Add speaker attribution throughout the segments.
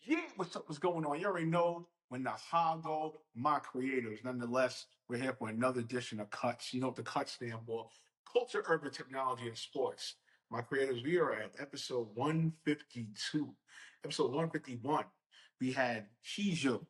Speaker 1: Yeah, what's up? What's going on? You already know when the Hago, my creators. Nonetheless, we're here for another edition of Cuts. You know what the Cuts stand for? Culture, urban technology, and sports. My creators, we are at episode 152. Episode 151, we had Shijo,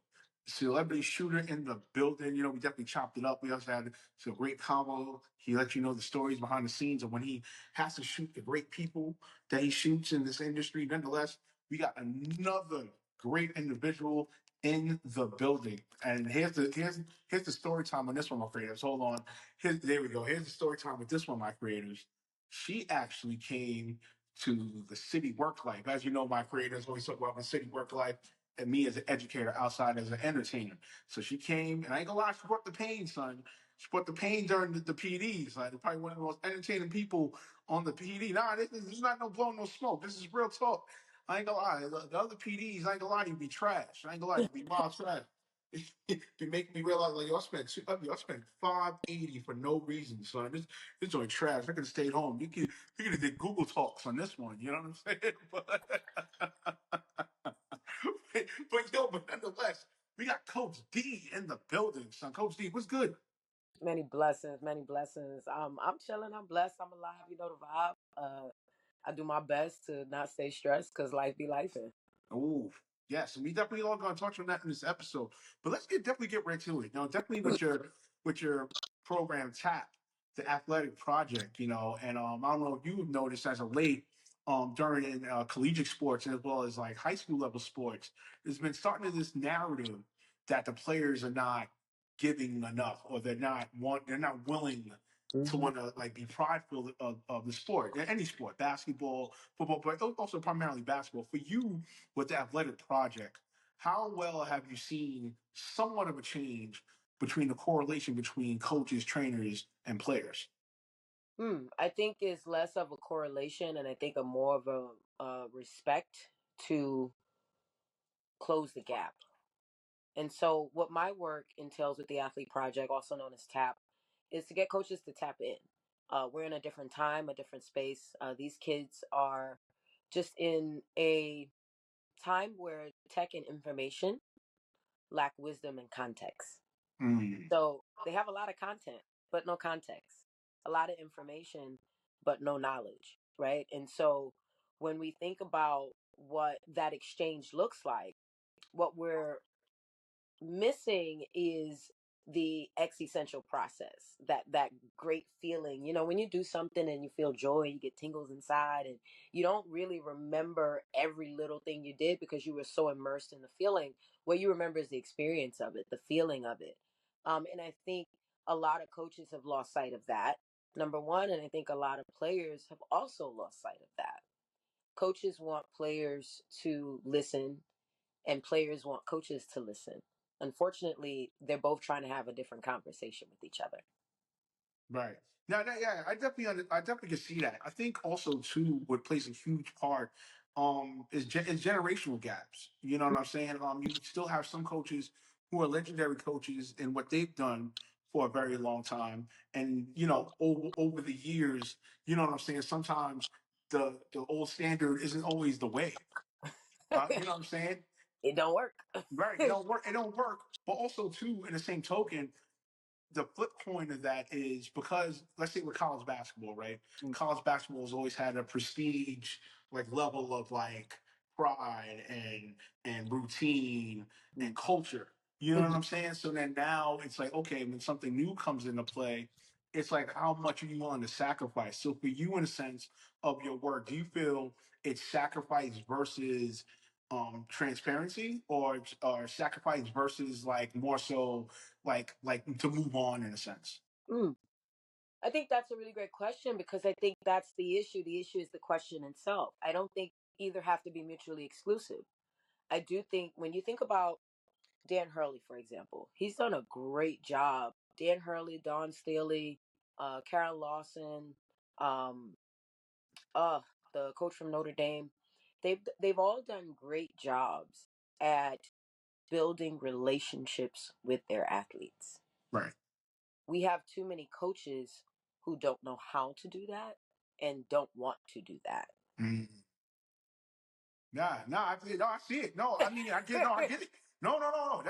Speaker 1: celebrity shooter in the building. You know, we definitely chopped it up. We also had some great combo. He let you know the stories behind the scenes of when he has to shoot the great people that he shoots in this industry. Nonetheless, we got another great individual in the building. And here's the story time on this one, my creators. Hold on. There we go. Here's the story time with this one, my creators. She actually came to the city work life. As you know, my creators always talk about the city work life and me as an educator outside as an entertainer. So she came, and I ain't gonna lie, she brought the pain, son. She brought the pain during the PDs. Like, probably one of the most entertaining people on the PD. Nah, this is not no blowing no smoke. This is real talk. I ain't gonna lie. The other PDs, I ain't gonna lie, you be trash. I ain't gonna lie, you be wild trash. Be making me realize, like, y'all spent $580 for no reason, son. This joint trash. I could have stayed home. You could have did Google Talks on this one. You know what I'm saying? But nonetheless, we got Coach D in the building, son. Coach D, what's good?
Speaker 2: Many blessings, many blessings. I'm chilling. I'm blessed. I'm alive. You know the vibe. I do my best to not stay stressed because life be life.
Speaker 1: Oh, yes, and we definitely all gonna touch on that in this episode. But let's definitely get right to it. Now, definitely with your program TAP, the athletic project, and I don't know if you've noticed as of late, during collegiate sports as well as like high school level sports, there's been starting to this narrative that the players are not giving enough, or they're not willing to
Speaker 2: Mm-hmm.
Speaker 1: want to like be prideful of the sport, any sport, basketball, football, but also primarily basketball. For you, with the athletic project, how well have you seen somewhat of a change between the correlation between coaches, trainers, and players?
Speaker 2: I think it's less of a correlation, and I think a more of a respect to close the gap. And so, what my work entails with the Athlete Project, also known as TAP, is to get coaches to tap in. We're in a different time, a different space. These kids are just in a time where tech and information lack wisdom and context.
Speaker 1: Mm,
Speaker 2: So they have a lot of content, but no context, a lot of information, but no knowledge, right? And so when we think about what that exchange looks like, what we're missing is the existential process, that great feeling. When you do something and you feel joy, you get tingles inside, and you don't really remember every little thing you did because you were so immersed in the feeling. What you remember is the experience of it, the feeling of it. And I think a lot of coaches have lost sight of that, number one, and I think a lot of players have also lost sight of that. Coaches want players to listen, and players want coaches to listen. Unfortunately, they're both trying to have a different conversation with each other.
Speaker 1: right. Yeah, I definitely can see that. I think also too, what plays a huge part, is generational gaps. You know what I'm saying? You still have some coaches who are legendary coaches in what they've done for a very long time, and over the years, you know what I'm saying. Sometimes the old standard isn't always the way. You know what I'm saying?
Speaker 2: It don't work.
Speaker 1: Right. It don't work. It don't work. But also too, in the same token, the flip point of that is because, let's say with college basketball, right? College basketball has always had a prestige like level of like pride and routine and culture. You know what
Speaker 2: Mhm.
Speaker 1: I'm saying? So then now it's like, okay, when something new comes into play, it's like how much are you willing to sacrifice? So for you, in a sense of your work, do you feel it's sacrifice versus transparency, or sacrifice versus like more so like to move on in a sense?
Speaker 2: Mm. I think that's a really great question because I think that's the issue. The issue is the question itself. I don't think either have to be mutually exclusive. I do think when you think about Dan Hurley, for example, he's done a great job. Dan Hurley, Don Staley, Karen Lawson, um, uh, the coach from Notre Dame, they've all done great jobs at building relationships with their athletes.
Speaker 1: Right.
Speaker 2: We have too many coaches who don't know how to do that and don't want to do that.
Speaker 1: Mm. I see it. No, I mean, I get it. No.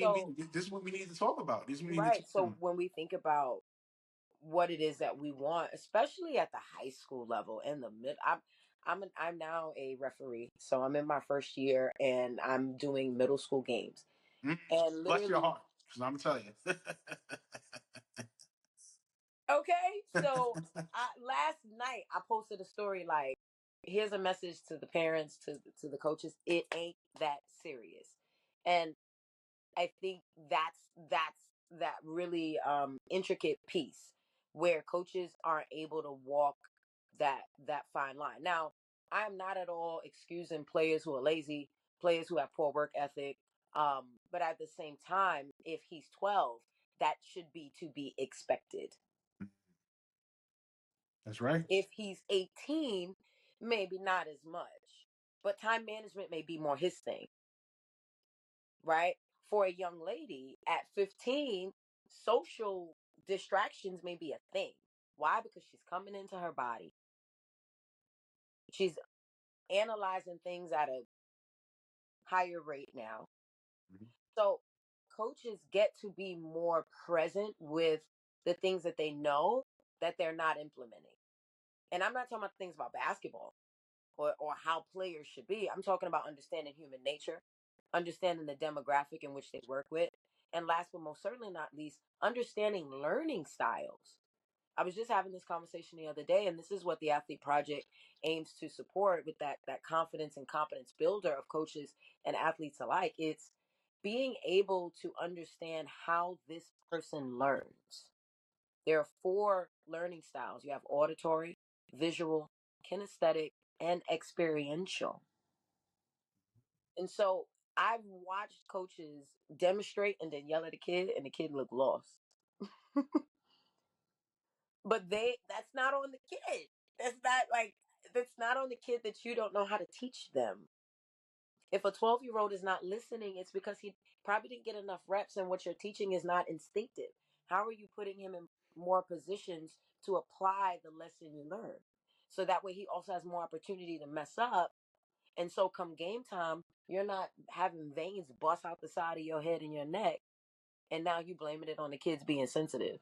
Speaker 2: So
Speaker 1: This is what we need to talk about. This is what we need to
Speaker 2: right.
Speaker 1: talk
Speaker 2: So
Speaker 1: about.
Speaker 2: when we think about what it is that we want, especially at the high school level and the mid, I'm now a referee, so I'm in my first year and I'm doing middle school games,
Speaker 1: Mm.
Speaker 2: and
Speaker 1: Bless your
Speaker 2: literally,
Speaker 1: heart, because I'm gonna tell
Speaker 2: okay. So
Speaker 1: you.
Speaker 2: last night I posted a story like, here's a message to the parents, to the coaches. It ain't that serious, and I think that's that really intricate piece where coaches aren't able to walk that fine line. Now, I'm not at all excusing players who are lazy, players who have poor work ethic. But at the same time, if he's 12, that should be to be expected.
Speaker 1: That's right.
Speaker 2: If he's 18, maybe not as much. But time management may be more his thing, right? For a young lady at 15, social distractions may be a thing. Why? Because she's coming into her body. She's analyzing things at a higher rate now.
Speaker 1: Mhm.
Speaker 2: So coaches get to be more present with the things that they know that they're not implementing. And I'm not talking about things about basketball or how players should be. I'm talking about understanding human nature, understanding the demographic in which they work with, and last but most certainly not least, understanding learning styles. I was just having this conversation the other day, and this is what the Athlete Project aims to support with that confidence and competence builder of coaches and athletes alike. It's being able to understand how this person learns. There are four learning styles. You have auditory, visual, kinesthetic, and experiential. And so I've watched coaches demonstrate and then yell at a kid and the kid look lost. But that's not on the kid. That's not like that's not on the kid that you don't know how to teach them. If a 12-year-old is not listening, it's because he probably didn't get enough reps and what you're teaching is not instinctive. How are you putting him in more positions to apply the lesson you learn? So that way he also has more opportunity to mess up. And so come game time, you're not having veins bust out the side of your head and your neck. And now you blaming it on the kids being sensitive.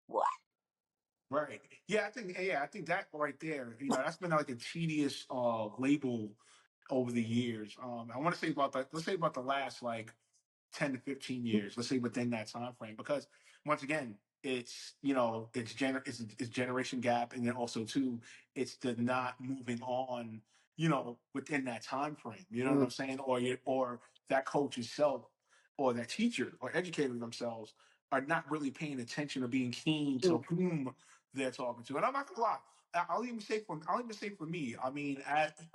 Speaker 2: What?
Speaker 1: Right. I think that right there, that's been like a tedious label over the years. I want to say about that. Let's say about the last like 10 to 15 years, let's say within that time frame, because once again, it's generation gap, and then also too, it's the not moving on, within that time frame. You know what
Speaker 2: Mm,
Speaker 1: I'm saying? Or that coach itself, or that teacher or educator themselves are not really paying attention or being keen to
Speaker 2: mm,
Speaker 1: whom they're talking to. And I'm not gonna lie. I'll even say for me. I mean,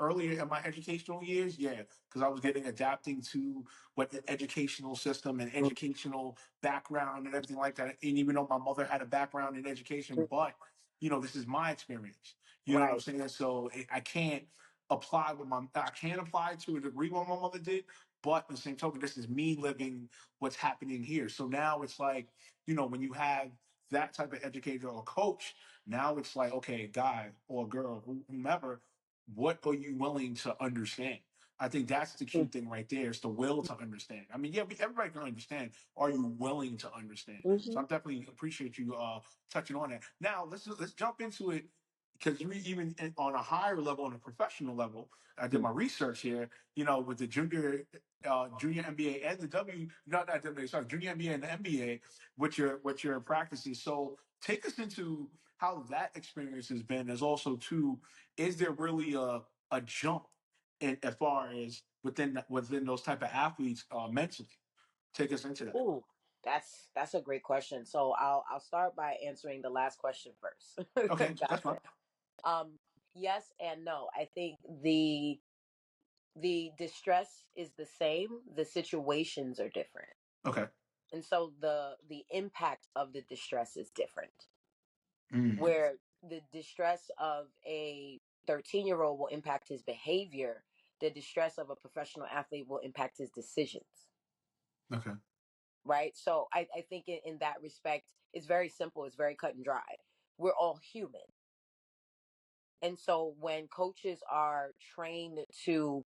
Speaker 1: earlier in my educational years, yeah, because I was getting adapting to what the educational system and
Speaker 2: mm,
Speaker 1: educational background and everything like that. And even though my mother had a background in education,
Speaker 2: mm.
Speaker 1: but this is my experience. You know what I'm
Speaker 2: Right.
Speaker 1: saying? So I can't I can apply to a degree what my mother did, but at the same token, this is me living what's happening here. So now it's like, when you have that type of educator or coach, now it's like, okay, guy or girl, whomever, what are you willing to understand? I think that's the key
Speaker 2: Mm,
Speaker 1: thing right there is the will to understand. I mean, yeah, everybody can understand. Are you willing to understand? So I
Speaker 2: mhm,
Speaker 1: definitely appreciate you touching on that. Now let's jump into it because we even on a higher level, on a professional level, I did
Speaker 2: mm.
Speaker 1: my research here. With the junior NBA and the not WNBA, sorry, junior NBA and the NBA, what your practices. So take us into how that experience has been. As also too, is there really a jump as far as within those type of athletes mentally? Take us into that.
Speaker 2: Ooh, that's a great question. So I'll start by answering the last question first.
Speaker 1: Okay, that's
Speaker 2: Gotcha.
Speaker 1: fine.
Speaker 2: Um, yes and no. I think the distress is the same. The situations are different,
Speaker 1: Okay.
Speaker 2: and so the impact of the distress is different.
Speaker 1: Mm,
Speaker 2: Where the distress of a 13-year-old will impact his behavior, the distress of a professional athlete will impact his decisions.
Speaker 1: okay.
Speaker 2: Right? So I think in that respect, it's very simple, it's very cut and dry. We're all human. And so when coaches are trained to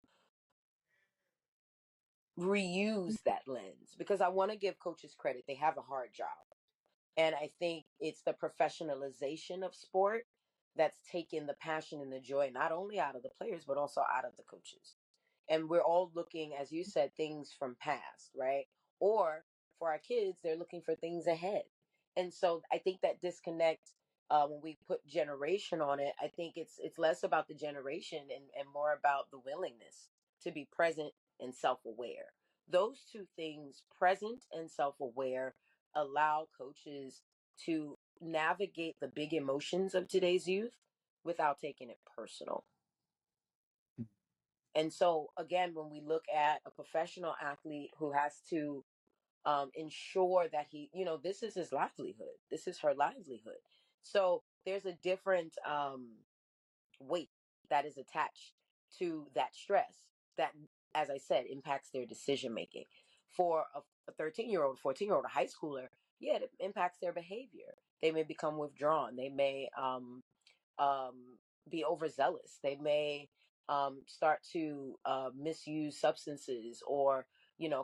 Speaker 2: reuse that lens, because I want to give coaches credit, they have a hard job. And I think it's the professionalization of sport that's taken the passion and the joy not only out of the players, but also out of the coaches. And we're all looking, as you said, things from past, right? Or for our kids, they're looking for things ahead. And so I think that disconnect, when we put generation on it, I think it's less about the generation and more about the willingness to be present and self-aware. Those two things, present and self-aware, allow coaches to navigate the big emotions of today's youth without taking it personal. And so, again, when we look at a professional athlete who has to ensure that this is his livelihood, this is her livelihood. So there's a different weight that is attached to that stress that, as I said, impacts their decision making. For a 13-year-old, 14-year-old, a high schooler, yeah, it impacts their behavior. They may become withdrawn. They may um, be overzealous. They may start to misuse substances or,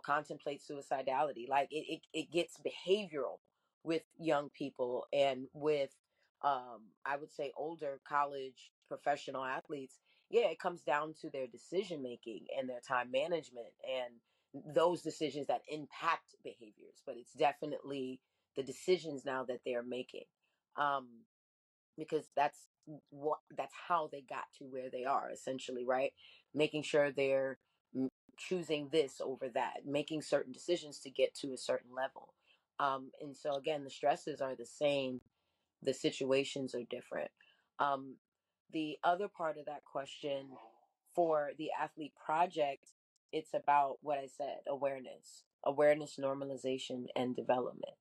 Speaker 2: contemplate suicidality. Like it gets behavioral with young people and with, I would say, older college professional athletes. Yeah, it comes down to their decision making and their time management and those decisions that impact behaviors. But it's definitely the decisions now that they're making. Because that's how they got to where they are, essentially, right? Making sure they're choosing this over that, making certain decisions to get to a certain level. And so again, the stresses are the same, the situations are different. um, the other part of that question for the athlete project, it's about what I said: awareness, normalization, and development.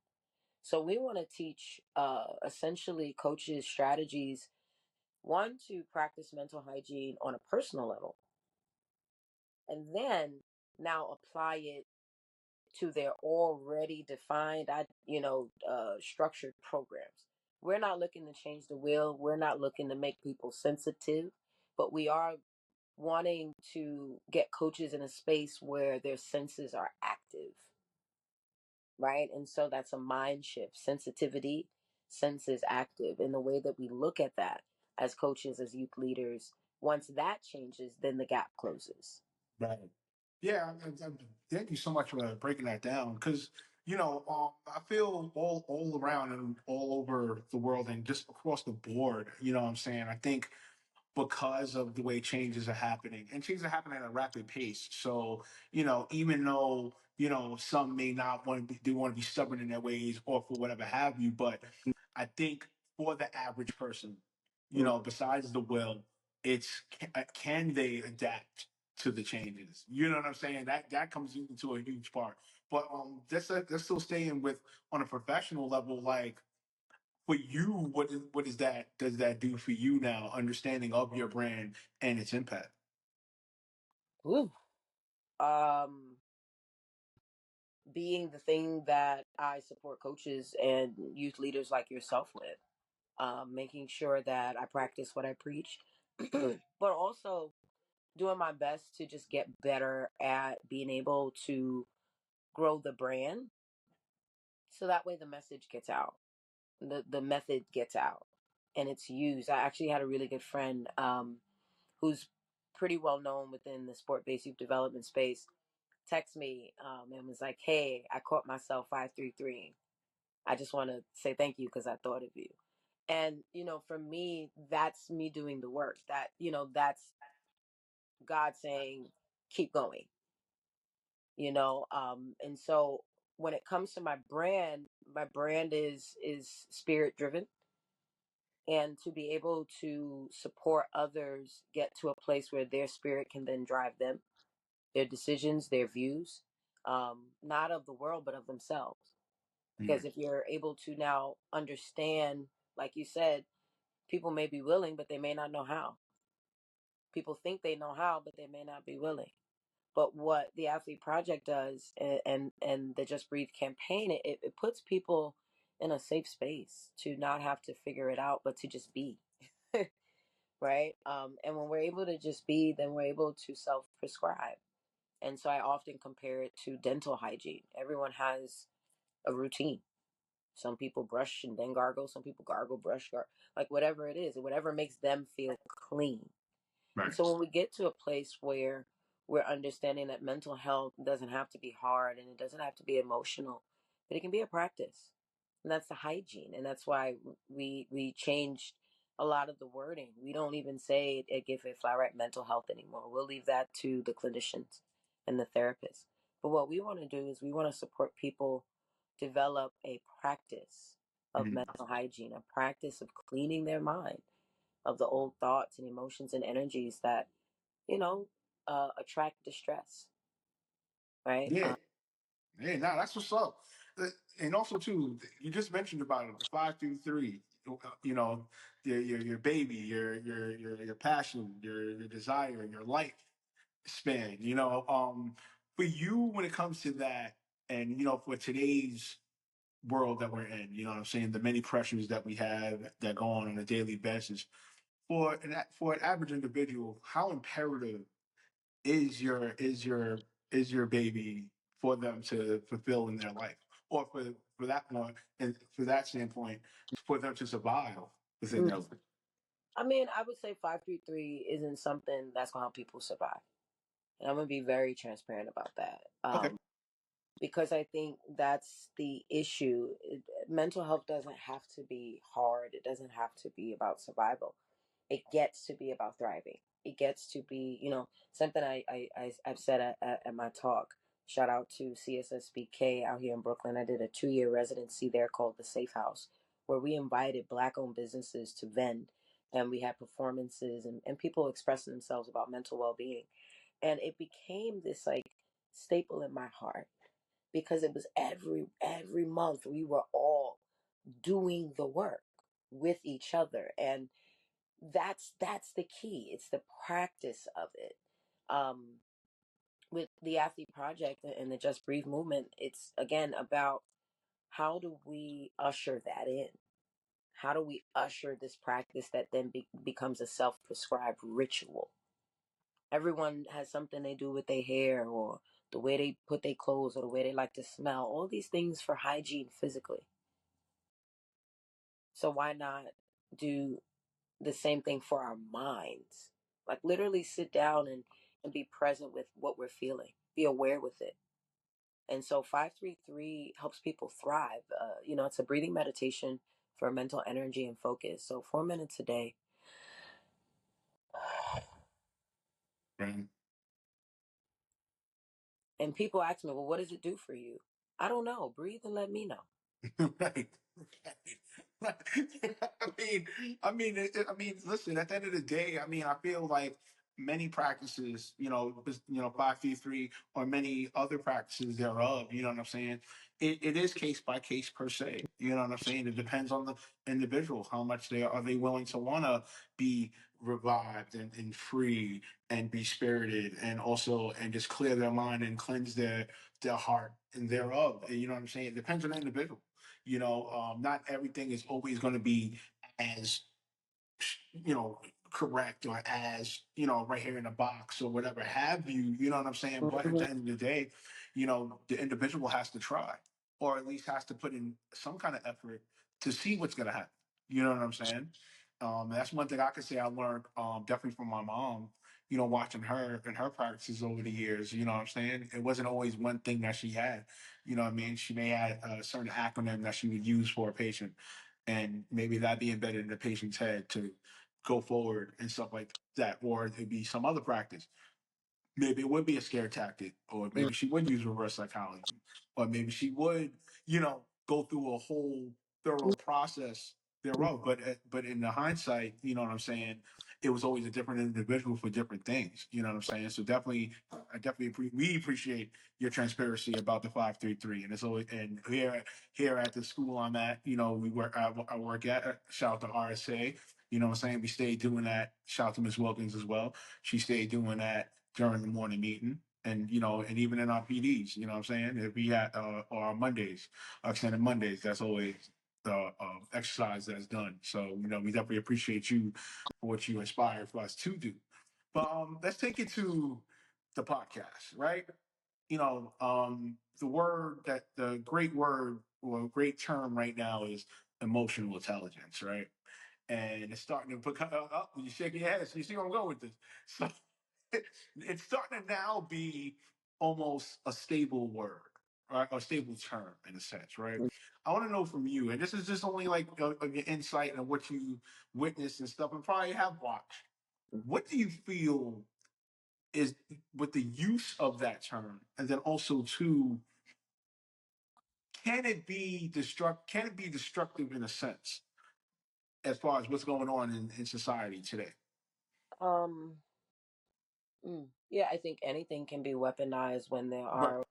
Speaker 2: So we want to teach, essentially, coaches strategies, one, to practice mental hygiene on a personal level, and then now apply it to their already defined, structured programs. We're not looking to change the wheel. We're not looking to make people sensitive, but we are wanting to get coaches in a space where their senses are active, right? And so that's a mind shift. Sensitivity, senses active. In the way that we look at that as coaches, as youth leaders, once that changes, then the gap closes.
Speaker 1: Right. Yeah. Thank you so much for breaking that down. Because I feel all around and all over the world and just across the board. You know what I'm saying? I think because of the way changes are happening, and changes are happening at a rapid pace. So, even though, some may not want to be, they want to be stubborn in their ways or for whatever have you, but I think for the average person,
Speaker 2: Mm.
Speaker 1: besides the will, it's can they adapt to the changes? You know what I'm saying? That comes into a huge part. But let's still staying with on a professional level, like for you, what is that does that do for you now, understanding of your brand and its impact?
Speaker 2: Ooh. Um, Being the thing that I support coaches and youth leaders like yourself with, making sure that I practice what I preach, but also doing my best to just get better at being able to grow the brand so that way the message gets out, the method gets out, and it's used. I actually had a really good friend, who's pretty well known within the sport-based youth development space, text me, and was like, "Hey, I caught myself 533. I just want to say thank you because I thought of you." And for me, that's me doing the work. That's God saying, "Keep going." And so when it comes to my brand is spirit driven, and to be able to support others get to a place where their spirit can then drive them, their decisions, their views, not of the world but of themselves. Because
Speaker 1: Mm.
Speaker 2: if you're able to now understand, like you said, people may be willing but they may not know how. People think they know how but they may not be willing. But what the Athlete Project does, and the Just Breathe campaign, it puts people in a safe space to not have to figure it out, but to just be. right? And when we're able to just be, then we're able to self-prescribe. And so I often compare it to dental hygiene. Everyone has a routine. Some people brush and then gargle. Some people gargle, brush, like whatever it is, whatever makes them feel clean. And
Speaker 1: Right.
Speaker 2: so when we get to a place where we're understanding that mental health doesn't have to be hard and it doesn't have to be emotional, but it can be a practice. And that's the hygiene. And that's why we changed a lot of the wording. We don't even say at Give It Flat Right mental health anymore. We'll leave that to the clinicians and the therapists. But what we want to do is we want to support people develop a practice of
Speaker 1: Mhm.
Speaker 2: mental hygiene, a practice of cleaning their mind of the old thoughts and emotions and energies that you know attract distress, right?
Speaker 1: Yeah. Yeah, nah, that's what's up. And also too, you just mentioned about it, the 5 through 3. You know, your baby, your passion, your desire, your life span. For you when it comes to that, and for today's world that we're in, you know what I'm saying, the many pressures that we have that go on a daily basis. For an average individual, how imperative is your baby for them to fulfill in their life, or for that one, and for that standpoint, for them to survive within their
Speaker 2: Mm.
Speaker 1: life.
Speaker 2: I mean, I would say 533 isn't something that's gonna help people survive, and I'm gonna be very transparent about that.
Speaker 1: Okay.
Speaker 2: Because I think that's the issue. Mental health doesn't have to be hard. It doesn't have to be about survival. It gets to be about thriving. It gets to be, something I've said at my talk. Shout out to CSSBK out here in Brooklyn. I did a 2-year residency there called the Safe House, where we invited Black-owned businesses to vend, and we had performances and people expressing themselves about mental well-being. And it became this like staple in my heart because it was every month we were all doing the work with each other, and that's the key. It's the practice of it. um with the Athlete Project and the Just Breathe movement, it's again about how do we usher that in, how do we usher this practice that then becomes a self-prescribed ritual. Everyone has something they do with their hair, or the way they put their clothes, or the way they like to smell, all these things for hygiene physically. So why not do the same thing for our minds? Like literally sit down and be present with what we're feeling, be aware with it. And so 533 helps people thrive. It's a breathing meditation for mental energy and focus. So 4 minutes a day.
Speaker 1: Right.
Speaker 2: And people ask me, well, what does it do for you? I don't know. Breathe and let me know.
Speaker 1: Right. Right. Listen. At the end of the day, I feel like many practices, 5 3 3, or many other practices thereof. You know what I'm saying? It is case by case per se. You know what I'm saying? It depends on the individual, how much they willing to want to be revived and free and be spirited, and just clear their mind and cleanse their heart and thereof. You know what I'm saying? It depends on the individual. Not everything is always going to be as correct, or as right here in the box or whatever have you. You know what I'm saying? But at
Speaker 2: Mhm.
Speaker 1: the end of the day, the individual has to try, or at least has to put in some kind of effort to see what's going to happen. You know what I'm saying? That's one thing I could say I learned, definitely from my mom. Watching her and her practices over the years. You know what I'm saying? It wasn't always one thing that she had. You know what I mean? She may have a certain acronym that she would use for a patient, and maybe that be embedded in the patient's head to go forward and stuff like that. Or it'd be some other practice. Maybe it would be a scare tactic, or maybe she would use reverse psychology, or maybe she would, go through a whole thorough process thereof. But in the hindsight, you know what I'm saying, it was always a different individual for different things. You know what I'm saying? So definitely, we appreciate your transparency about the 5 3 3, and it's always, and here at the school I'm at, we work. I work at, shout out to RSA. You know what I'm saying? We stayed doing that. Shout out to Miss Wilkins as well. She stayed doing that during the morning meeting. And even in our PDs, you know what I'm saying? If we had, or our Mondays, our extended Mondays, that's always exercise that's done. So we definitely appreciate you for what you inspire for us to do. But let's take it to the podcast, right? The great word or great term right now is emotional intelligence, right? And it's starting to become up. You shake your head, so you see where I'm going with this. So it's starting to now be almost a stable word, right? A stable term in a sense, right? I want to know from you, and this is just only like of your insight and what you witnessed and stuff, and probably have watched. What do you feel is with the use of that term, and then also too, Can it be destructive in a sense as far as what's going on in society today?
Speaker 2: Um, yeah, I think anything can be weaponized when there
Speaker 1: Right.
Speaker 2: are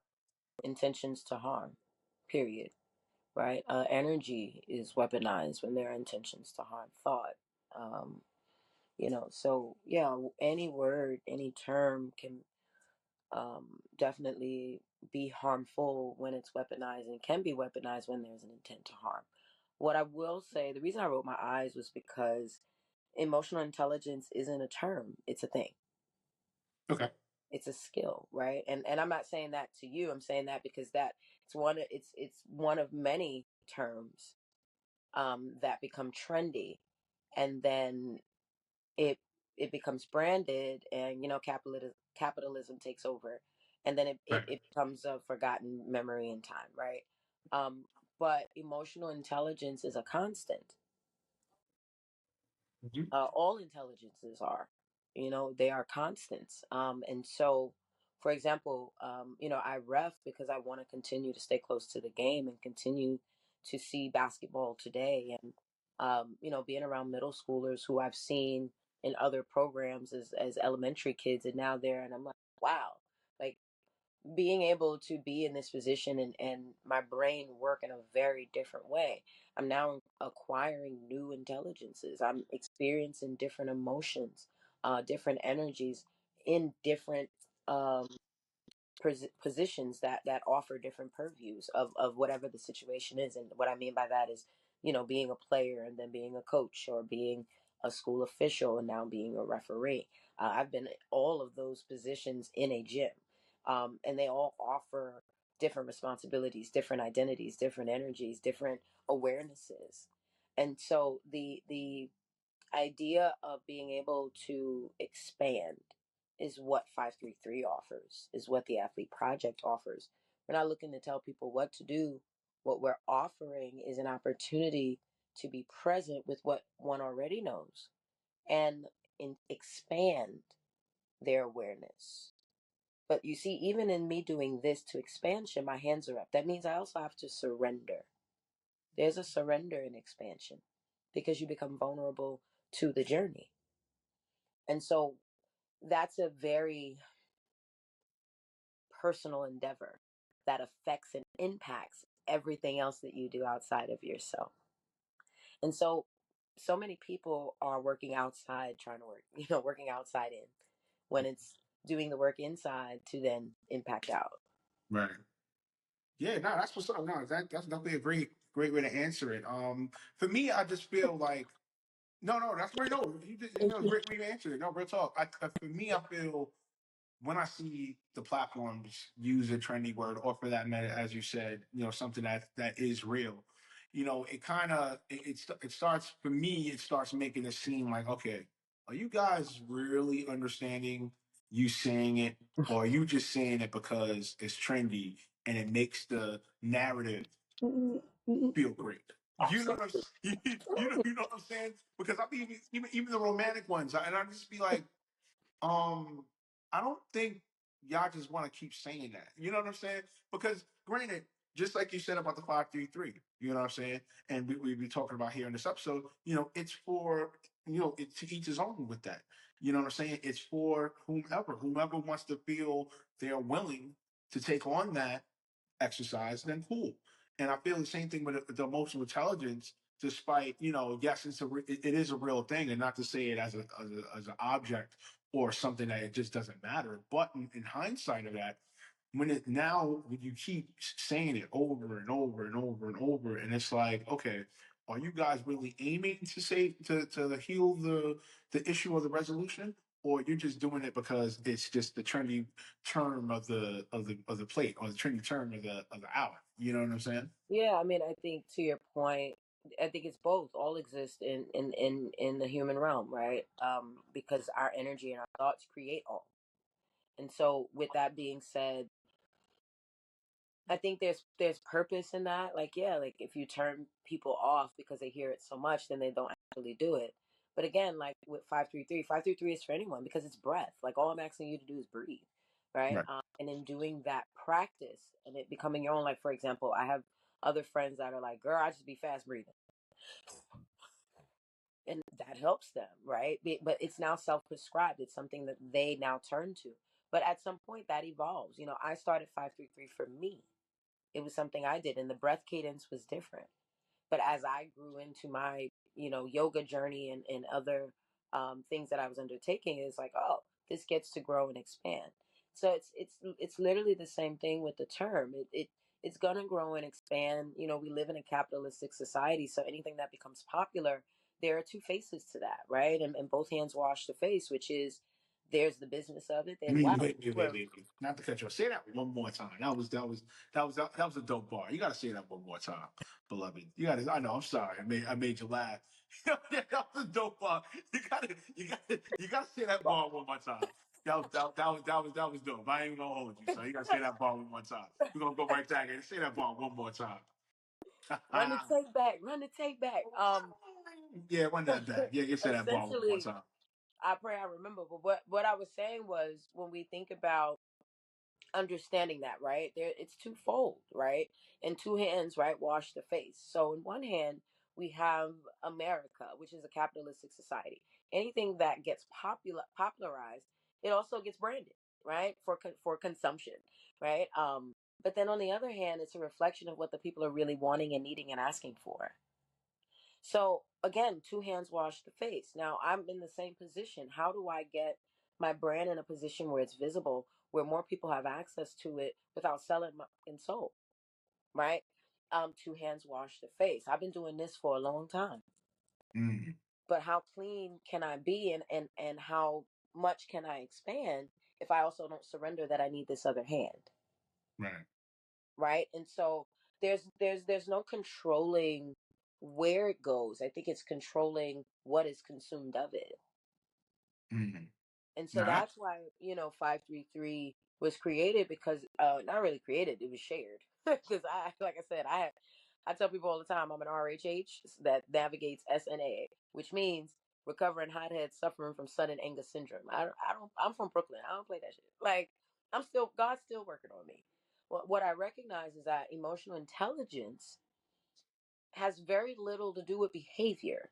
Speaker 2: intentions to harm. Period. Right? Energy is weaponized when there are intentions to harm. Thought. Um, so yeah, any word, any term can definitely be harmful when it's weaponized, and can be weaponized when there's an intent to harm. What I will say, the reason I wrote my eyes was because emotional intelligence isn't a term; it's a thing.
Speaker 1: Okay.
Speaker 2: It's a skill, right? And I'm not saying that to you. I'm saying that because it's one of many terms that become trendy, and then it it becomes branded, and capitalism takes over, and then
Speaker 1: Right.
Speaker 2: it becomes a forgotten memory in time, right? um but emotional intelligence is a constant.
Speaker 1: Mhm.
Speaker 2: All intelligences are, they are constants. And so, for example, I ref because I want to continue to stay close to the game and continue to see basketball today. And being around middle schoolers who I've seen in other programs as elementary kids, and now they're, and I'm like, wow, like being able to be in this position, and my brain work in a very different way. I'm now acquiring new intelligences. I'm experiencing different emotions, different energies in different um, positions that offer different purviews of whatever the situation is. And what I mean by that is, being a player and then being a coach, or being a school official and now being a referee. I've been in all of those positions in a gym, and they all offer different responsibilities, different identities, different energies, different awarenesses. And so the idea of being able to expand is what 533 offers, is what the Athlete Project offers. We're not looking to tell people what to do. What we're offering is an opportunity to be present with what one already knows, and expand their awareness. But you see, even in me doing this to expansion, my hands are up. That means I also have to surrender. There's a surrender in expansion because you become vulnerable to the journey. And so that's a very personal endeavor that affects and impacts everything else that you do outside of yourself. And so many people are working outside, trying to work, working outside in, when it's doing the work inside to then impact out.
Speaker 1: Right. Yeah, no, that's what's up. No, that's definitely a great way to answer it. For me, I just feel like no, that's great. No, great way to answer it. No, real talk. For me, I feel when I see the platforms use a trendy word, or for that matter, as you said, something that is real, it kind of it starts for me. It starts making it seem like, okay, are you guys really understanding you saying it, or are you just saying it because it's trendy and it makes the narrative feel great? You know what I'm
Speaker 2: Absolutely.
Speaker 1: you know what I'm saying? Because I mean, even the romantic ones, and I just be like. Um, I don't think y'all just want to keep saying that. You know what I'm saying? Because granted, just like you said about the 533, you know what I'm saying? And we be talking about here in this episode, it's for, to each his own with that. You know what I'm saying? It's for whomever wants to feel they're willing to take on that exercise, then cool. And I feel the same thing with the emotional intelligence. Despite yes, it is a real thing, and not to say it as an object or something that it just doesn't matter. But in hindsight of that, when you keep saying it over and over and over and over, and it's like, okay, are you guys really aiming to say to heal the issue or the resolution, or you're just doing it because it's just the trendy term of the plate, or the trendy term of the hour? You know what I'm saying?
Speaker 2: Yeah, I mean, I think to your point, I think it's both. All exist in the human realm, right? Because our energy and our thoughts create all. And so, with that being said, I think there's purpose in that. Like, yeah, like if you turn people off because they hear it so much, then they don't actually do it. But again, like with 533, 533 is for anyone because it's breath. Like all I'm asking you to do is breathe, right?
Speaker 1: Right.
Speaker 2: And in doing that practice and it becoming your own, like for example, I have other friends that are like, girl, I just be fast breathing. And that helps them, right? But it's now self-prescribed. It's something that they now turn to. But at some point that evolves. You know, I started 533 for me. It was something I did, and the breath cadence was different. But as I grew into my, yoga journey and other things that I was undertaking, it's like, oh, this gets to grow and expand. So it's literally the same thing with the term. It's gonna grow and expand. You know, we live in a capitalistic society, so anything that becomes popular, there are two faces to that, right? And both hands wash the face, which is there's the business of it.
Speaker 1: I
Speaker 2: There's
Speaker 1: mean,
Speaker 2: wow,
Speaker 1: wait. Not to cut you off. Say that one more time. That was a dope bar. You got to say that one more time, beloved. You got to. I know. I'm sorry. I made you laugh. That was a dope bar. You got to say that bar one more time. That was dope. I ain't even gonna hold you. So you got to say that bar one more time. We're gonna go right back and say that bar one more time.
Speaker 2: run the tape back, run the tape back.
Speaker 1: Yeah, run that back. Yeah, you say that bar one more
Speaker 2: Essentially,
Speaker 1: time.
Speaker 2: I pray I remember. But what I was saying was when we think about understanding that, right? There it's twofold, right? And two hands, right, wash the face. So in one hand, we have America, which is a capitalistic society. Anything that gets popularized, it also gets branded, right? For consumption, right? But then on the other hand, it's a reflection of what the people are really wanting and needing and asking for. So again, two hands wash the face. Now I'm in the same position. How do I get my brand in a position where it's visible, where more people have access to it without selling my soul, right? Two hands wash the face. I've been doing this for a long time.
Speaker 1: Mm,
Speaker 2: But how clean can I be and how much can I expand if I also don't surrender that I need this other hand?
Speaker 1: right.
Speaker 2: Right? And so there's no controlling where it goes. I think it's controlling what is consumed of it.
Speaker 1: Mm.
Speaker 2: And so
Speaker 1: Nah.
Speaker 2: that's why, 533 was created because not really created, it was shared. Because I like I said, I tell people all the time I'm an RHH that navigates SNA, which means recovering hothead suffering from sudden anger syndrome. I don't I'm from Brooklyn. I don't play that shit. Like God's still working on me. What I recognize is that emotional intelligence has very little to do with behavior.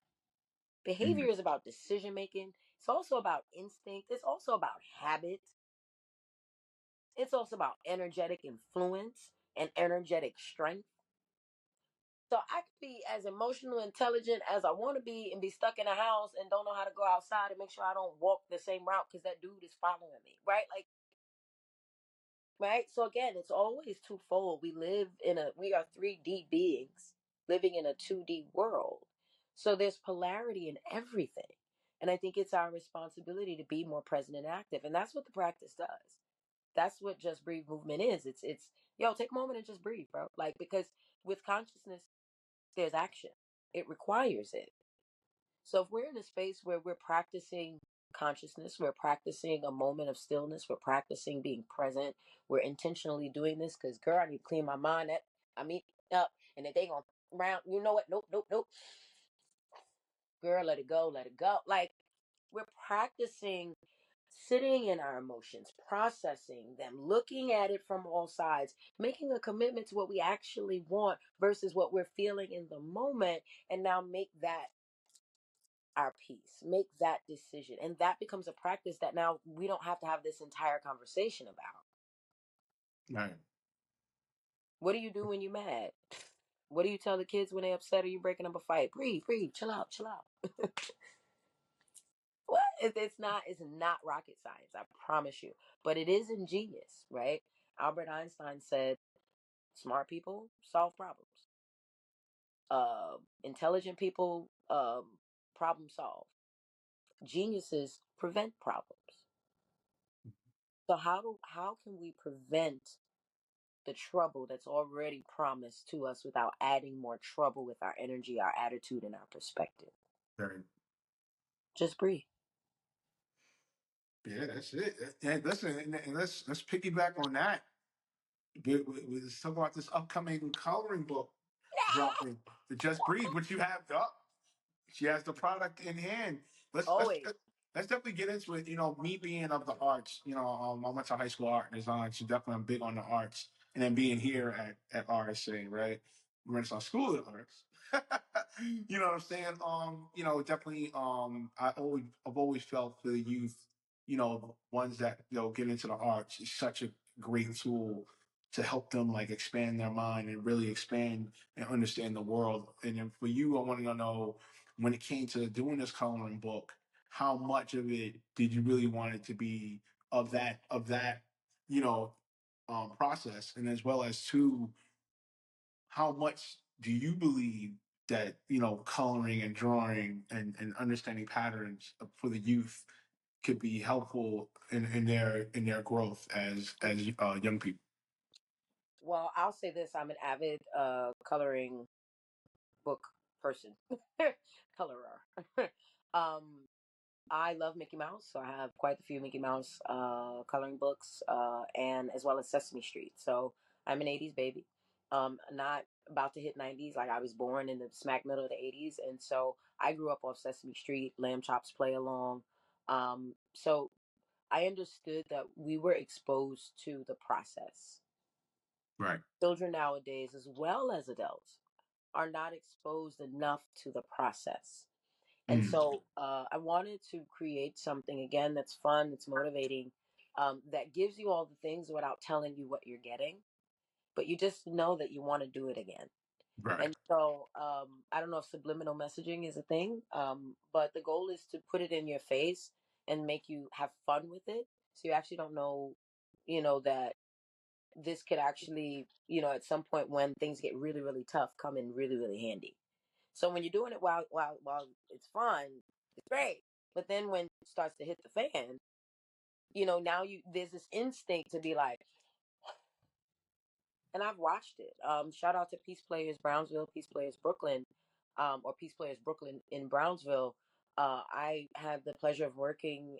Speaker 2: Behavior
Speaker 1: Mm,
Speaker 2: is about decision making. It's also about instinct. It's also about habit. It's also about energetic influence and energetic strength. So I could be as emotional intelligent as I want to be and be stuck in a house and don't know how to go outside and make sure I don't walk the same route because that dude is following me. Right? Like, right? So again, it's always twofold. We are 3D beings living in a 2D world. So there's polarity in everything. And I think it's our responsibility to be more present and active. And that's what the practice does. That's what Just Breathe movement is. It's yo, take a moment and just breathe, bro. Like because with consciousness, there's action. It requires it. So if we're in a space where we're practicing consciousness, we're practicing a moment of stillness, we're practicing being present, we're intentionally doing this because girl, I need to clean my mind up. I mean up and if they gonna round, you know what? Nope, nope, nope. Girl, let it go, let it go. Like we're practicing sitting in our emotions, processing them, looking at it from all sides, making a commitment to what we actually want versus what we're feeling in the moment, and now make that our piece, make that decision. And that becomes a practice that now we don't have to have this entire conversation about.
Speaker 1: right.
Speaker 2: What do you do when you're mad? What do you tell the kids when they're upset or you breaking up a fight? Breathe, breathe, chill out, chill out. What? It's not rocket science, I promise you. But it is ingenious, right? Albert Einstein said, smart people solve problems. Intelligent people problem solve. Geniuses prevent problems. So how can we prevent the trouble that's already promised to us without adding more trouble with our energy, our attitude, and our perspective?
Speaker 1: Very.
Speaker 2: Just breathe.
Speaker 1: Yeah, that's it. And listen, and let's piggyback on that. Let's talk about this upcoming coloring book dropping. The Just Breathe, which you have up. She has the product in hand. Let's let's
Speaker 2: Always.
Speaker 1: let's definitely get into it. You know, me being of the arts. You know, I went to high school art and design, so definitely I'm big on the arts. And then being here at RSA, right, Renaissance School of the Arts. You know what I'm saying? You know, definitely. I've always felt for the youth. You know, ones that get into the arts is such a great tool to help them like expand their mind and really expand and understand the world. And then for you, I want to know when it came to doing this coloring book, how much of it did you really want it to be of that you know process, and as well as to how much do you believe that coloring and drawing and understanding patterns for the youth could be helpful in their growth as young people.
Speaker 2: Well, I'll say this: I'm an avid coloring book person, colorer. um, I love Mickey Mouse, so I have quite a few Mickey Mouse coloring books, and as well as Sesame Street. So I'm an '80s baby. Not about to hit '90s. Like, I was born in the smack middle of the '80s, and so I grew up off Sesame Street, Lamb Chops, Play Along. So I understood that we were exposed to the process.
Speaker 1: Right.
Speaker 2: Children nowadays, as well as adults, are not exposed enough to the process. And
Speaker 1: Mm,
Speaker 2: so I wanted to create something, again, that's fun, that's motivating, that gives you all the things without telling you what you're getting, but you just know that you want to do it again.
Speaker 1: right.
Speaker 2: And so I don't know if subliminal messaging is a thing, but the goal is to put it in your face and make you have fun with it. So you actually don't know, that this could actually, at some point when things get really, really tough, come in really, really handy. So when you're doing it while it's fun, it's great. But then when it starts to hit the fan, now there's this instinct to be like, and I've watched it. Shout out to Peace Players Brownsville, Peace Players Brooklyn, or Peace Players Brooklyn in Brownsville. I had the pleasure of working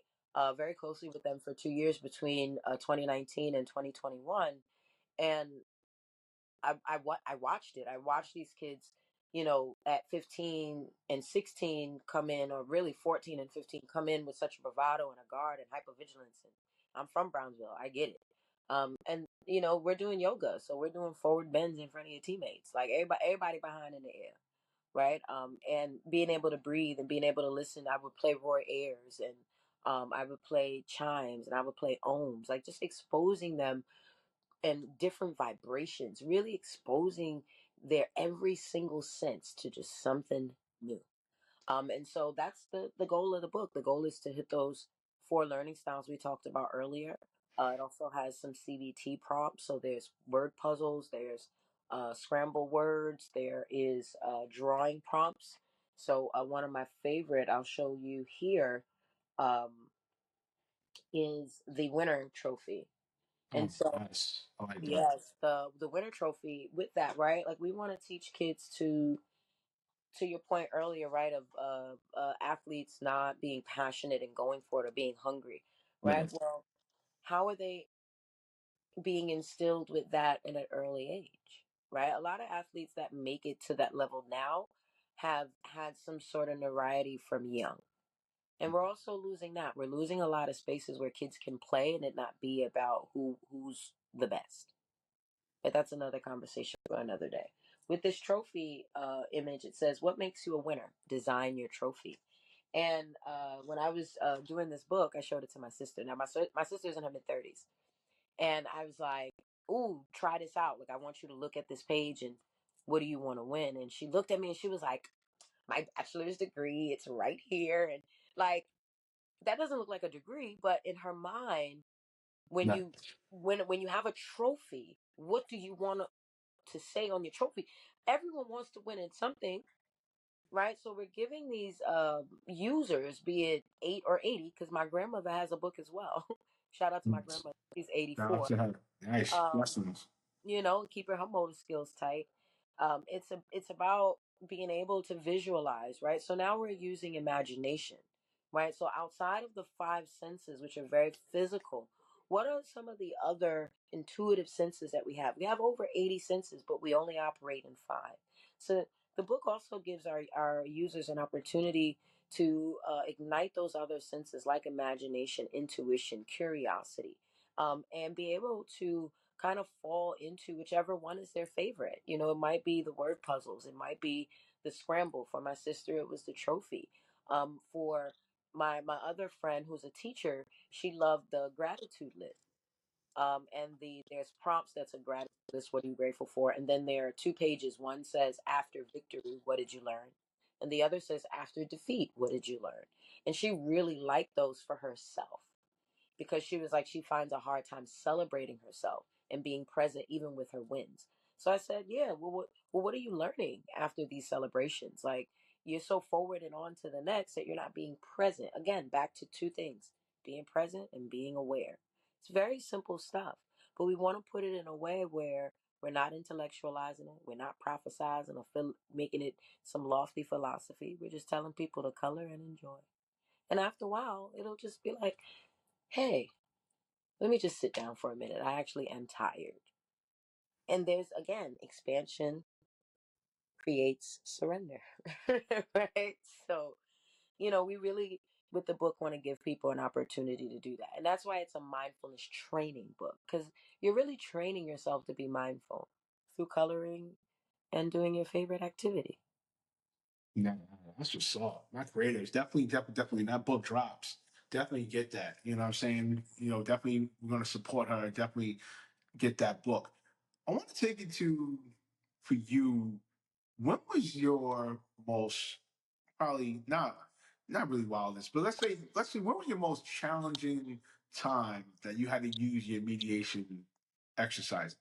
Speaker 2: very closely with them for 2 years between 2019 and 2021, and I watched it. I watched these kids, at 15 and 16 come in, or really 14 and 15 come in with such bravado and a guard and hypervigilance. And I'm from Brownsville. I get it. And we're doing yoga, so we're doing forward bends in front of your teammates, like everybody behind in the air, right? And being able to breathe and being able to listen. I would play Roy Ayers, and I would play chimes, and I would play ohms, like just exposing them and different vibrations, really exposing their every single sense to just something new. And so that's the goal of the book. The goal is to hit those four learning styles we talked about earlier. It also has some CBT prompts. So there's word puzzles, there's scramble words, there is drawing prompts. So one of my favorite, I'll show you here, um, is the winner trophy. And
Speaker 1: Oh,
Speaker 2: so
Speaker 1: nice. I like that.
Speaker 2: yes, the winter trophy with that, right? Like, we want to teach kids to your point earlier, right, of athletes not being passionate and going for it, or being hungry, right?
Speaker 1: Yeah.
Speaker 2: Well, how are they being instilled with that in an early age, right? A lot of athletes that make it to that level now have had some sort of notoriety from young. And we're also losing that. We're losing a lot of spaces where kids can play and it not be about who's the best. But that's another conversation for another day. With this trophy image, it says, "What makes you a winner? Design your trophy." And when I was doing this book, I showed it to my sister. Now, my sister's in her mid-30s. And I was like, "Ooh, try this out. Like, I want you to look at this page, and what do you want to win?" And she looked at me and she was like, "My bachelor's degree, it's right here." And like, that doesn't look like a degree, but in her mind, When
Speaker 1: No.
Speaker 2: you when you have a trophy, what do you want to say on your trophy? Everyone wants to win in something, right? So we're giving these users, be it 8 or 80, because my grandmother has a book as well. Shout out to my grandmother. She's
Speaker 1: Shout out
Speaker 2: 84.
Speaker 1: to her. Nice.
Speaker 2: Um,
Speaker 1: Blessings.
Speaker 2: keeping her motor skills tight. It's about being able to visualize, right? So now we're using imagination, right? So outside of the five senses, which are very physical, what are some of the other intuitive senses that we have? We have over 80 senses, but we only operate in five. So the book also gives our users an opportunity to ignite those other senses like imagination, intuition, curiosity, and be able to kind of fall into whichever one is their favorite. It might be the word puzzles, it might be the scramble. For my sister, it was the trophy. For my other friend who's a teacher, she loved the gratitude list. And there's prompts that's a gratitude list. What are you grateful for? And then there are 2 pages. One says after victory, what did you learn? And the other says after defeat, what did you learn? And she really liked those for herself because she was like, she finds a hard time celebrating herself and being present even with her wins. So I said, yeah, what are you learning after these celebrations? Like, you're so forward and on to the next that you're not being present. Again, back to two things: being present and being aware. It's very simple stuff, but we want to put it in a way where we're not intellectualizing it. We're not prophesizing or making it some lofty philosophy. We're just telling people to color and enjoy. And after a while, it'll just be like, hey, let me just sit down for a minute. I actually am tired. And there's, again, expansion creates surrender, right? So, we really, with the book, want to give people an opportunity to do that. And that's why it's a mindfulness training book, because you're really training yourself to be mindful through coloring and doing your favorite activity.
Speaker 1: No, that's just all. My creators definitely. That book drops. Definitely get that. You know what I'm saying? Definitely we're gonna support her. Definitely get that book. I want to take it to for you. When was your most probably not really wildest, but let's say when was your most challenging time that you had to use your mediation exercise?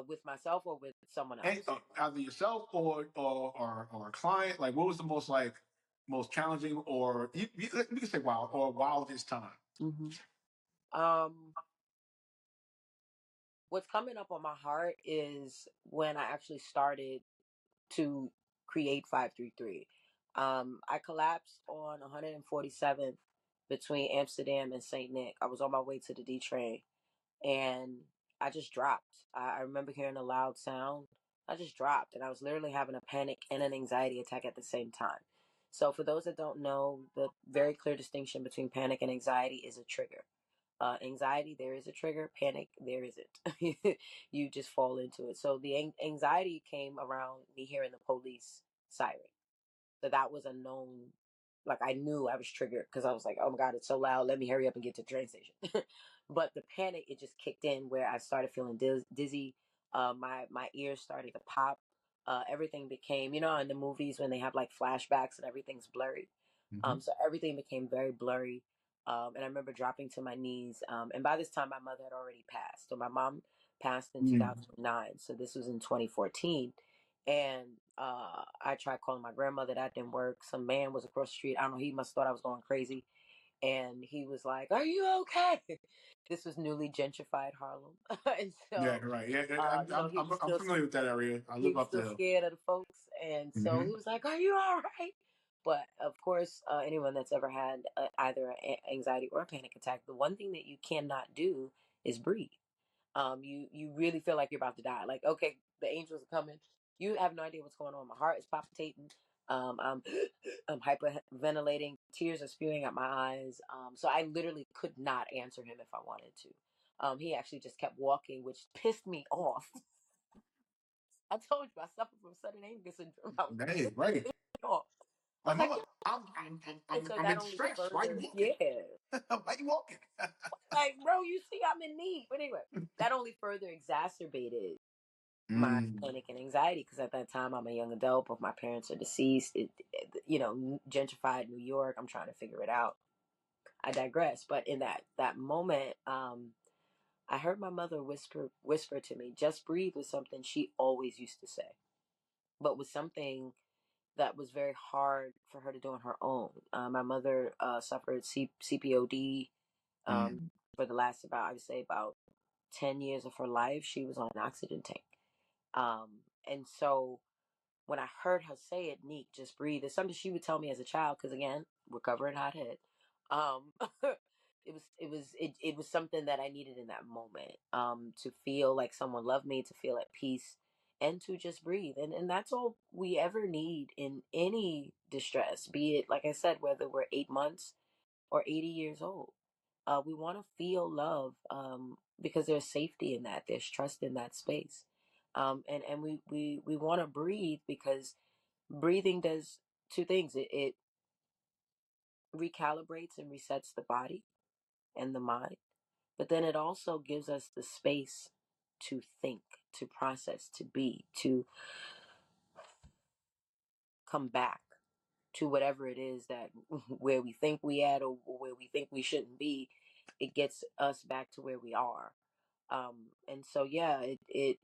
Speaker 2: With myself or with someone
Speaker 1: And,
Speaker 2: else?
Speaker 1: either yourself or a client, like what was the most challenging, or we can say wild or wildest time?
Speaker 2: Hmm. Um, what's coming up on my heart is when I actually started to create 533. I collapsed on 147th between Amsterdam and St. Nick. I was on my way to the D train and I just dropped. I remember hearing a loud sound. I just dropped and I was literally having a panic and an anxiety attack at the same time. So, for those that don't know, the very clear distinction between panic and anxiety is a trigger. Anxiety, there is a trigger. Panic, there isn't. You just fall into it. So the anxiety came around me hearing the police siren. So that was a known, like I knew I was triggered because I was like, oh my God, it's so loud. Let me hurry up and get to the train station. But the panic, it just kicked in where I started feeling dizzy. My ears started to pop. Everything became, in the movies when they have like flashbacks and everything's blurry.
Speaker 1: Hmm.
Speaker 2: So everything became very blurry. And I remember dropping to my knees. And by this time, my mother had already passed. So my mom passed in
Speaker 1: Mm.
Speaker 2: 2009. So this was in 2014. And I tried calling my grandmother. That didn't work. Some man was across the street. I don't know. He must have thought I was going crazy. And he was like, "Are you okay?" This was newly gentrified Harlem. And
Speaker 1: Yeah,
Speaker 2: so,
Speaker 1: right. Yeah,
Speaker 2: he was
Speaker 1: I'm
Speaker 2: still
Speaker 1: familiar with that area. I
Speaker 2: he
Speaker 1: live
Speaker 2: was
Speaker 1: up the
Speaker 2: still
Speaker 1: hill.
Speaker 2: scared of the folks, and so he
Speaker 1: Hmm.
Speaker 2: was like, "Are you all right?" But of course, anyone that's ever had either an anxiety or a panic attack, the one thing that you cannot do is breathe. You really feel like you're about to die. Like, okay, the angels are coming. You have no idea what's going on. My heart is palpitating. I'm I'm hyperventilating. Tears are spewing out my eyes. So I literally could not answer him if I wanted to. He actually just kept walking, which pissed me off. I told you I suffer from sudden anger syndrome. I was
Speaker 1: Hey,
Speaker 2: it
Speaker 1: right.
Speaker 2: pissed me off. I
Speaker 1: Like,
Speaker 2: was like,
Speaker 1: mama,
Speaker 2: and so
Speaker 1: I'm
Speaker 2: that
Speaker 1: in
Speaker 2: only
Speaker 1: stress. Why you
Speaker 2: further,
Speaker 1: walking?
Speaker 2: yeah.
Speaker 1: Why you walking?
Speaker 2: Like, bro, you see, I'm in need. But anyway, that only further exacerbated my
Speaker 1: Mm.
Speaker 2: panic and anxiety because at that time I'm a young adult. Both my parents are deceased. Gentrified New York. I'm trying to figure it out. I digress. But in that moment, I heard my mother whisper to me, "Just breathe," was something she always used to say, but was something that was very hard for her to do on her own. My mother suffered CPOD
Speaker 1: Mm.
Speaker 2: for the last about, I would say, about 10 years of her life. She was on an oxygen tank. And so when I heard her say it, Neek, just breathe, it's something she would tell me as a child, because again, recovering hothead. Um, it was something that I needed in that moment, to feel like someone loved me, to feel at peace, and to just breathe. And that's all we ever need in any distress, be it, like I said, whether we're 8 months or 80 years old. We want to feel love, because there's safety in that, there's trust in that space. And we want to breathe because breathing does two things. It recalibrates and resets the body and the mind, but then it also gives us the space to think, to process, to be, to come back to whatever it is that where we think we at, or where we think we shouldn't be. It gets us back to where we are. And so yeah, it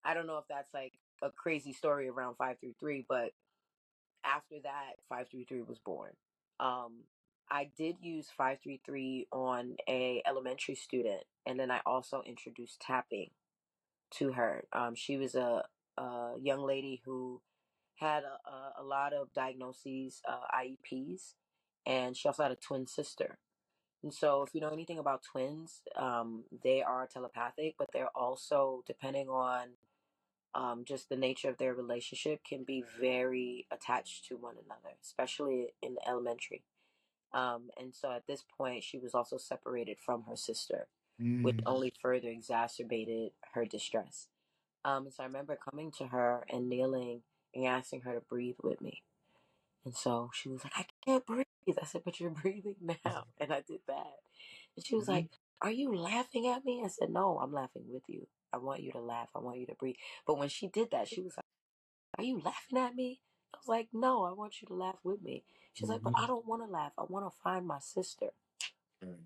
Speaker 2: I don't know if that's like a crazy story around 533, but after that, 533 was born. Um, I did use 533 on a elementary student, and then I also introduced tapping to her. She was a young lady who had a lot of diagnoses, IEPs, and she also had a twin sister. And so, if you know anything about twins, they are telepathic, but they're also, depending on just the nature of their relationship, can be very attached to one another, especially in the elementary. And so at this point, she was also separated from her sister, which
Speaker 1: Mm.
Speaker 2: only further exacerbated her distress. And so I remember coming to her and kneeling and asking her to breathe with me. And so she was like, "I can't breathe." I said, "But you're breathing now." And I did that. And she was
Speaker 1: Mhm.
Speaker 2: like, "Are you laughing at me?" I said, "No, I'm laughing with you. I want you to laugh. I want you to breathe." But when she did that, she was like, "Are you laughing at me?" I was like, "No, I want you to laugh with me." She's like, "But I
Speaker 1: Mhm.
Speaker 2: don't want to laugh. I want to find my sister."
Speaker 1: Right.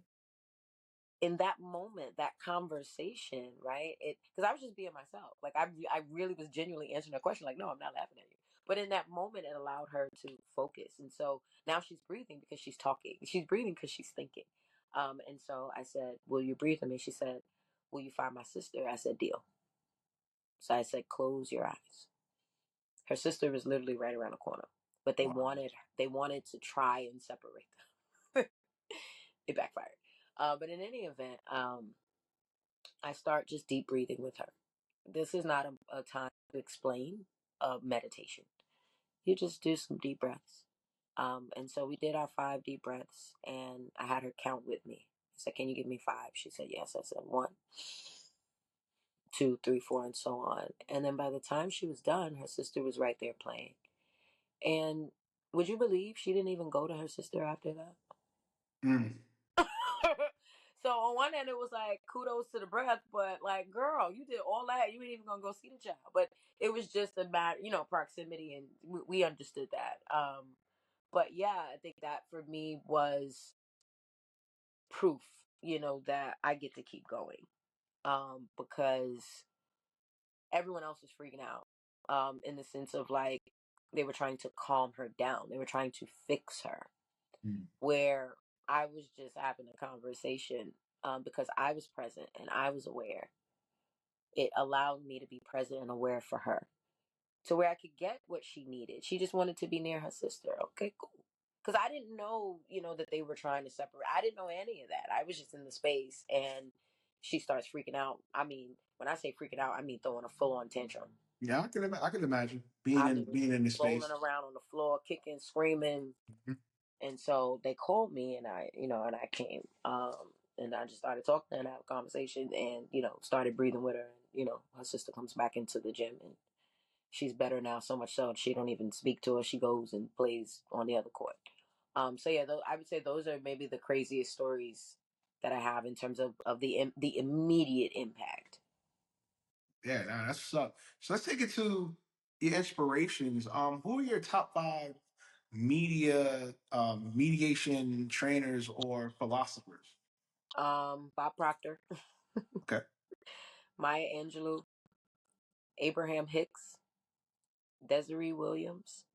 Speaker 2: In that moment, that conversation, right? It, because I was just being myself. Like I really was genuinely answering a question. Like, no, I'm not laughing at you. But in that moment, it allowed her to focus, and so now she's breathing because she's talking. She's breathing because she's thinking. And so I said, "Will you breathe with me?" She said, "Will you find my sister?" I said, "Deal." So I said, "Close your eyes." Her sister was literally right around the corner, but
Speaker 1: Wow.
Speaker 2: they wanted to try and separate them. It backfired. But in any event, I start just deep breathing with her. This is not a time to explain meditation. You just do some deep breaths. And so we did our 5 deep breaths, and I had her count with me. I said, "Can you give me 5?" She said, "Yes." I said, "1, 2, 3, 4, and so on." And then by the time she was done, her sister was right there playing. And would you believe she didn't even go to her sister after that?
Speaker 1: Mm.
Speaker 2: So on one hand, it was like kudos to the breath, but like, girl, you did all that. You ain't even gonna go see the child. But it was just a matter, proximity, and we understood that. But yeah, I think that for me was proof, that I get to keep going. Because everyone else was freaking out. In the sense of like they were trying to calm her down. They were trying to fix her,
Speaker 1: Mm.
Speaker 2: where I was just having a conversation, because I was present and I was aware. It allowed me to be present and aware for her, to where I could get what she needed. She just wanted to be near her sister. Okay, cool. Because I didn't know, that they were trying to separate. I didn't know any of that. I was just in the space, and she starts freaking out. I mean, when I say freaking out, I mean throwing a full on tantrum.
Speaker 1: Yeah, I can imagine
Speaker 2: I mean,
Speaker 1: being in the
Speaker 2: rolling
Speaker 1: space.
Speaker 2: around on the floor, kicking, screaming.
Speaker 1: Mhm.
Speaker 2: And so they called me, and I came, and I just started talking and have a conversation, and, started breathing with her. And, her sister comes back into the gym, and she's better now, so much so she don't even speak to her. She goes and plays on the other court. So yeah, I would say those are maybe the craziest stories that I have in terms of the immediate impact.
Speaker 1: Yeah, nah, that's what's up. So let's take it to your inspirations. Who are your top 5 mediation trainers or philosophers?
Speaker 2: Bob Proctor,
Speaker 1: Okay.
Speaker 2: Maya Angelou, Abraham Hicks, Desiree Williams,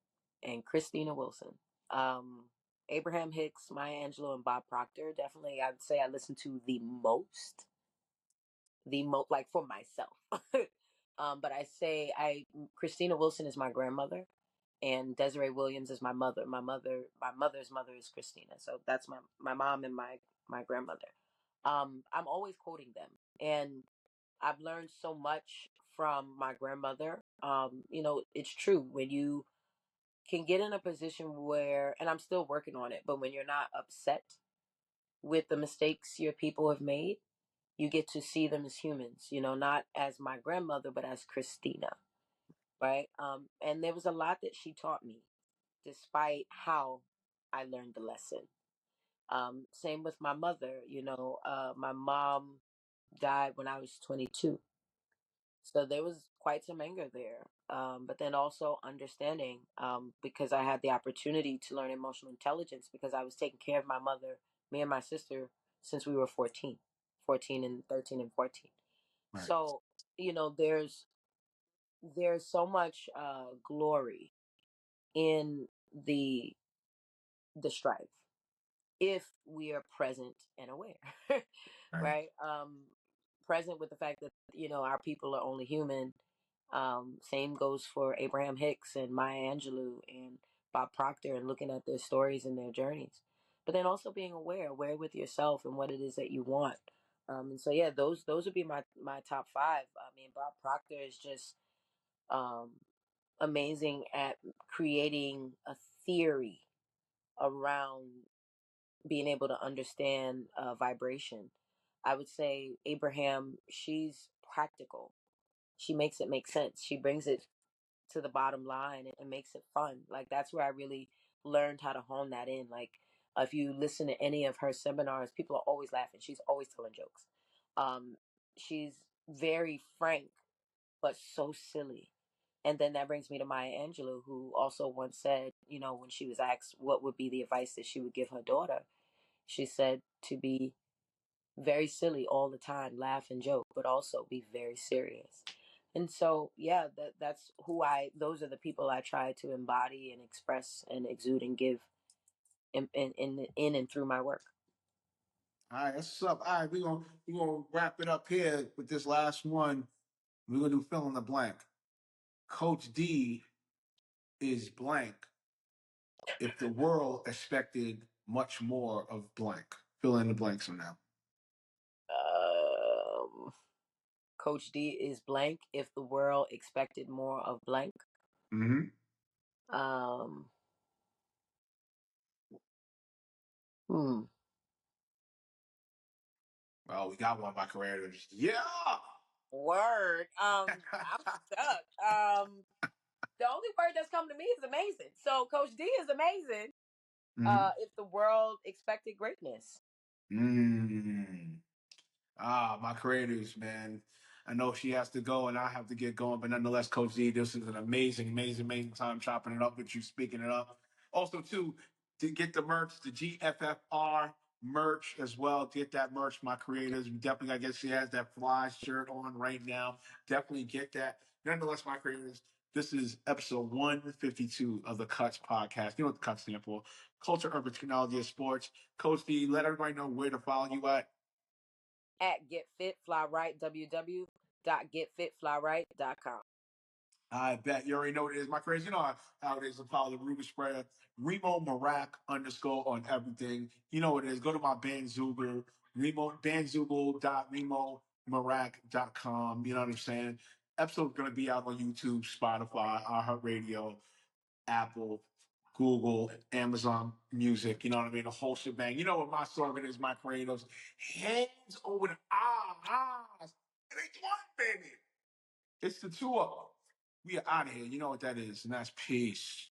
Speaker 2: and Christina Wilson. Um, Abraham Hicks, Maya Angelou, and Bob Proctor. Definitely, I'd say I listen to the most, like for myself. But I say Christina Wilson is my grandmother, and Desiree Williams is my mother. My mother's mother is Christina. So that's my mom and my grandmother. I'm always quoting them, and I've learned so much from my grandmother. It's true when you can get in a position where, and I'm still working on it, but when you're not upset with the mistakes your people have made, you get to see them as humans, not as my grandmother, but as Christina, right? And there was a lot that she taught me, despite how I learned the lesson. Same with my mother, my mom died when I was 22. So there was quite some anger there. But then also understanding, because I had the opportunity to learn emotional intelligence because I was taking care of my mother, me and my sister, since we were 14 and 13 and 14.
Speaker 1: Right.
Speaker 2: So, there's so much glory in the strife if we are present and aware,
Speaker 1: Right.
Speaker 2: right? Present with the fact that our people are only human. Same goes for Abraham Hicks and Maya Angelou and Bob Proctor, and looking at their stories and their journeys, but then also being aware with yourself and what it is that you want. And so yeah, those would be my top five. I mean, Bob Proctor is just um, amazing at creating a theory around being able to understand vibration. I would say Abraham, she's practical. She makes it make sense. She brings it to the bottom line and makes it fun. Like that's where I really learned how to hone that in. Like if you listen to any of her seminars, people are always laughing. She's always telling jokes. Um, she's very frank, but so silly. And then that brings me to Maya Angelou, who also once said, when she was asked what would be the advice that she would give her daughter, she said to be very silly all the time, laugh and joke, but also be very serious. And so, yeah, that's those are the people I try to embody and express and exude and give in and through my work.
Speaker 1: All right, that's what's up. All right, we're gonna wrap it up here with this last one. We're gonna do fill in the blank. Coach D is blank if the world expected much more of blank. Fill in the blanks on that.
Speaker 2: Um, Coach D is blank if the world expected more of blank.
Speaker 1: Mm-hmm.
Speaker 2: Um, hmm.
Speaker 1: Well, we got one by creators. Yeah.
Speaker 2: Word. I'm stuck. The only word that's come to me is amazing. So Coach D is amazing.
Speaker 1: Mm-hmm.
Speaker 2: If the world expected greatness.
Speaker 1: Mm. Ah, my creators, man. I know she has to go and I have to get going, but nonetheless, Coach Z, this is an amazing, amazing, amazing time chopping it up with you, speaking it up. Also, too, to get the merch, the GFFR merch as well. Get that merch, my creators. We definitely got to get. She has that fly shirt on right now. Definitely get that. Nonetheless, my creators, this is episode 152 of the Cuts podcast. You know what the Cuts stand for? Culture, Urban Technology, and Sports. Coach D, let everybody know where to follow you at.
Speaker 2: At Get Fit Fly Right, www.getfitflyright.com.
Speaker 1: I bet you already know what it is. My crazy, you know how it is to follow the Ruby spreader. Reemo Meerak _ on everything. You know what it is. Go to my Bandzoogle, bandzoogle.remomeerak.com. You know what I'm saying? Episode's gonna be out on YouTube, Spotify, iHeartRadio, Apple, Google, Amazon Music. You know what I mean? The whole shebang. You know what my slogan is, my creators. Hands over the eyes. It ain't one, baby. It's the two of them. We are out of here. You know what that is, and that's peace.